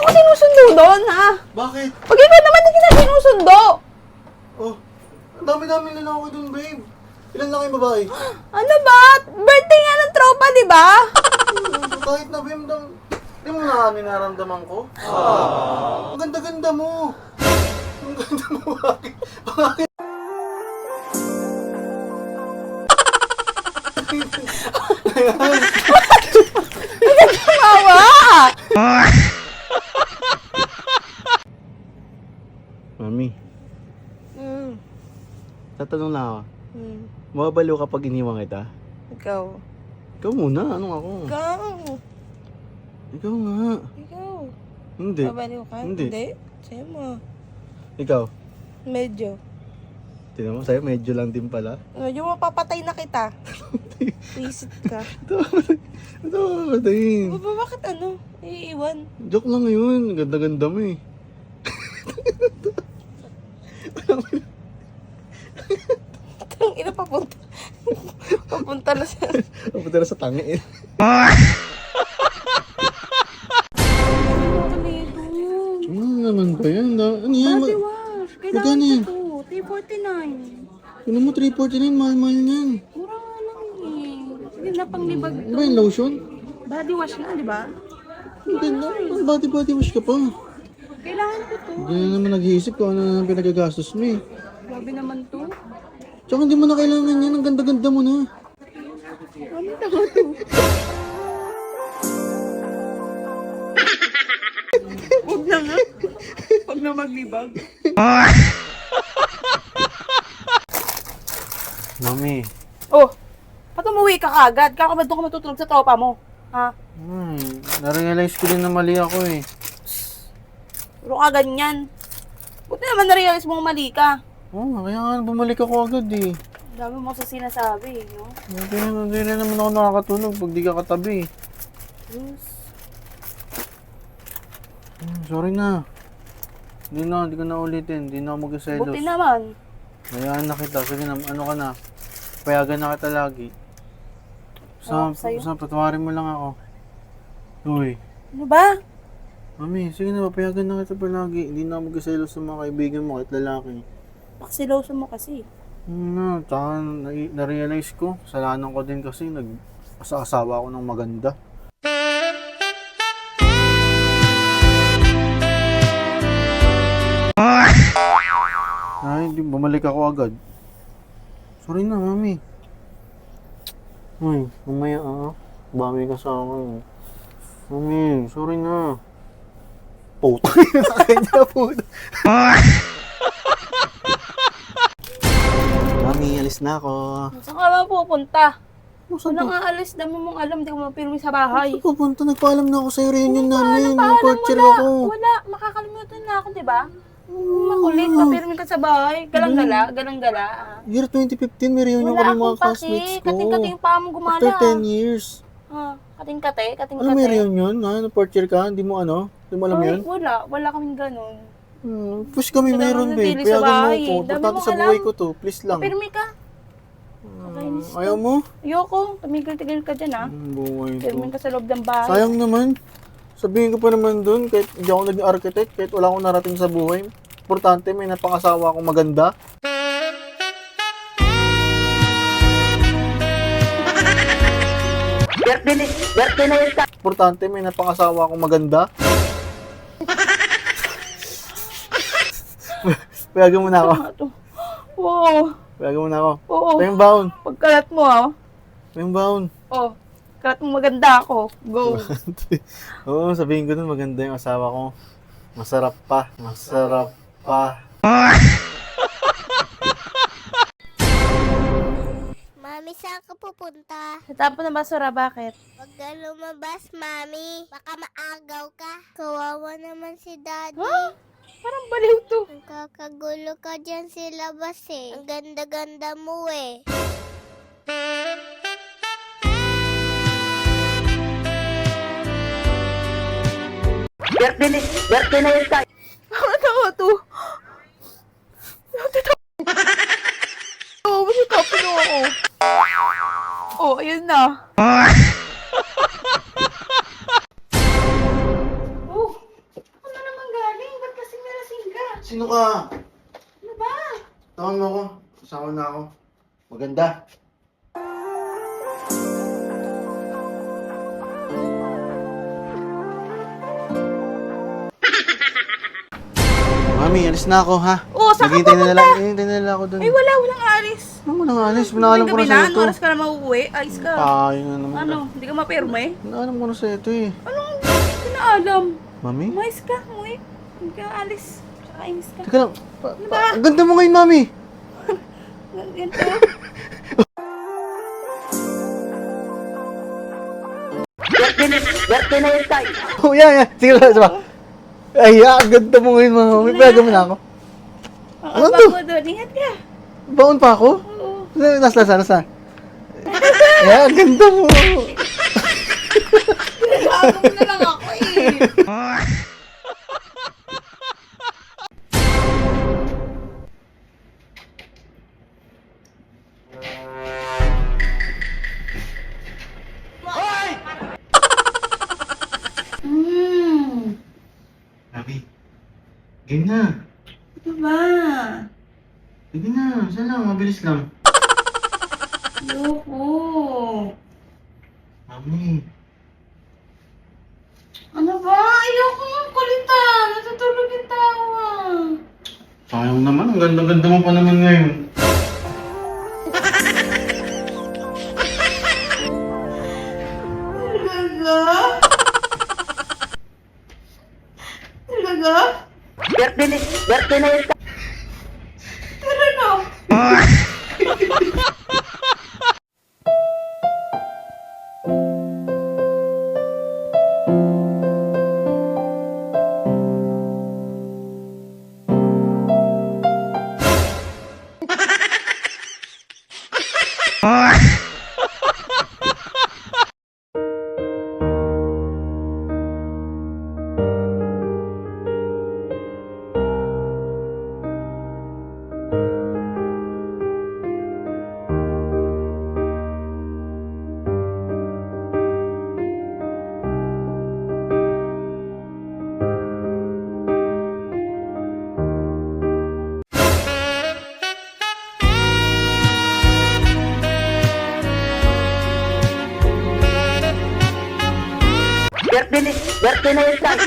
ako sinusundo doon, ha? Bakit? Pag ikaw naman hindi kita sinusundo. Oh, ang dami-dami lalaki dun, babe. Ilan lang yung babae? Ano ba? Birthday nga ng tropa, di ba? Kahit na, babe, di mo na nararamdaman ko? Ang ganda-ganda mo. Ang ganda mo, bakit? Bakit? Kawawa! Mami, Hmm. tatanong lang ako. Hmm. Mababaliw kapag iniwan kita? Ikaw. Ikaw muna, anong ako? Ikaw. Ikaw nga. Ikaw. Hindi. Babaliw ka? Hindi. Sa'yo mo. Ikaw? Medyo. Tignan mo, sa'yo medyo lang din pala. Medyo mapapatay na kita. Visit ka. Ito mapatayin. Bakit ano? Iiwan. Joke lang yun. Ganda-ganda mo eh. Ang ina papunta. Papunta na sa... Papunta na sa tangi eh. Ano naman ba yan? Ano yan? Body wash. Magkano Kailangan yan? ko to. $349. Ano mo, 349, mahal-mahal yan. Mura nga lang eh. Sige na panglibag Ano to. ba yung lotion? Body wash nga, di ba? Hindi na, body wash ka pa. Kailangan ko to. Hindi na naman nag-iisip kung ano na pinagagastos mo eh. Grabe naman to. Tsaka hindi mo na kailangan yan, ang ganda-ganda mo na. Ano tama to? Huwag na nga. Huwag na maglibag. Mami. Oh, ba't umuwi ka kagad? Kako ba doon ka matutulog sa tropa mo? Ha? Narealize ko din na mali ako eh. Puro ka ganyan. Buti naman na-realize mong mali ka. Oo, kaya nga bumalik ako agad eh. Ang dami mo sa sinasabi, no? Hindi na naman ako nakakatulog pag di ka katabi. Yes. Sorry na. Hindi ko na ulitin. Hindi na ako mag-selos. Buti naman. Hayaan na kita. Sige na, ano ka na. Payagan na kita lagi. Sa'yo? Patawarin mo lang ako. Uy. Ano ba? Mami, sige na, papayagan na kita palagi. Hindi na ako mag-selos sa mga kaibigan mo kahit lalaki. Paksiloso mo kasi. Tsaka na-realize ko, kasalanan ko din kasi nag-asawa ako ng maganda. Ay, bumalik ako agad. Sorry na, mami. Uy, mamaya bami ka sa akin. Mami, sorry na. Puta, kanya puta. Mami, alis na ako. Saan ka ba pupunta? Saan Walang aalis, dami mong alam, di ko mapirmi sa bahay. Saan pupunta? Nagpaalam na ako sa reunion namin. Paalam, Nag-porcher wala. ako. Wala, makakalimutan na ako, di ba? Makulit, papirmi ka sa bahay. Galang-gala, galang-gala. Year 2015, may reunion Wala kami mga akong classmates paki. ko. Kating-kating pa mo gumala. After 10 years. Kating-kate, kating-kate. Ano may reunion? Nag-porcher ka? Hindi mo Hindi mo alam Ay, yun? wala kaming ganun. Push kami Sila meron, naman babe. napili sa Payagan mo bahay. ko. Dami Importante mong sa alam. buhay ko to. Please lang. Papirmi ka. Nakainis to. Ayaw mo? Ayoko, tumigil-tigil ka dyan Buhay Pirmi to. ka sa loob ng bahay. Sayang naman. Sabihin ko pa naman dun, kahit hindi ako naging architect, kahit wala akong narating sa buhay. Importante, may napakasawa akong maganda. Birthday na yun ka. Importante, may napakasawa akong maganda. Payagan mo na ako. Oo. Payagan mo na ako. Oo. Ito yung baon. Pagkalat mo Ito yung baon. Oh. Kalat mo maganda ako. Go. Oo, sabihin ko dun, maganda yung asawa ko. Masarap pa. Masarap pa. Mami, saan ka pupunta? Sa tapo ng basura, bakit? Huwag ka lumabas, Mami. Baka maagaw ka. Kawawa naman si Daddy. Parang baliw to. Nakakagulo ka dyan sa labas eh. Ang ganda-ganda mo eh. Birthday na yun ka. Ano to? Oo, kasi tapo ako. Oh, ayun na. Oh, ka. Ano ba? Tawan mo ako. Kasama na ako. Maganda. Mami, alis na ako, ha? Oo, saan ka Naghihintay pupunta? naghihintay na lang ako dun. Ay, walang alis. Ano mo nang alis? Pinaalam ko na Gabi sa'yo na, to. oras ka na mauuwi. Ayos ka. Ayun na naman. Ano, hindi ka mapirme? Pinaalam ko na sa'yo to eh. Anong pinaalam? Mami? Umayos ka, umuwi. Hindi ka alis. Kakainis ka. Teka lang. Ano ba? Ang ganda mo ngayon, Mami. Ganito. Birthday na yun tayo. Oh, yeah. Sige lang, sige. Ay, ang ganda mo ngayon, Mami. Pwede mo na ako. Ano Ano to? ba doon? Ingat ka. Baon pa ako? Oo. Nasa. Ay, ang ganda mo. Bago mo na lang ako eh. Mami, game na. Ano ba? Sige na, saan lang, mabilis lang. Ayoko. Mami, Ano ba? Ayoko nga kulitan. Natutulog yung tawa. sayang naman, ang ganda-ganda mo pa naman ngayon. Talaga? Talaga? Birthday na yun tayo. Pero no. Birthday na yun tayo.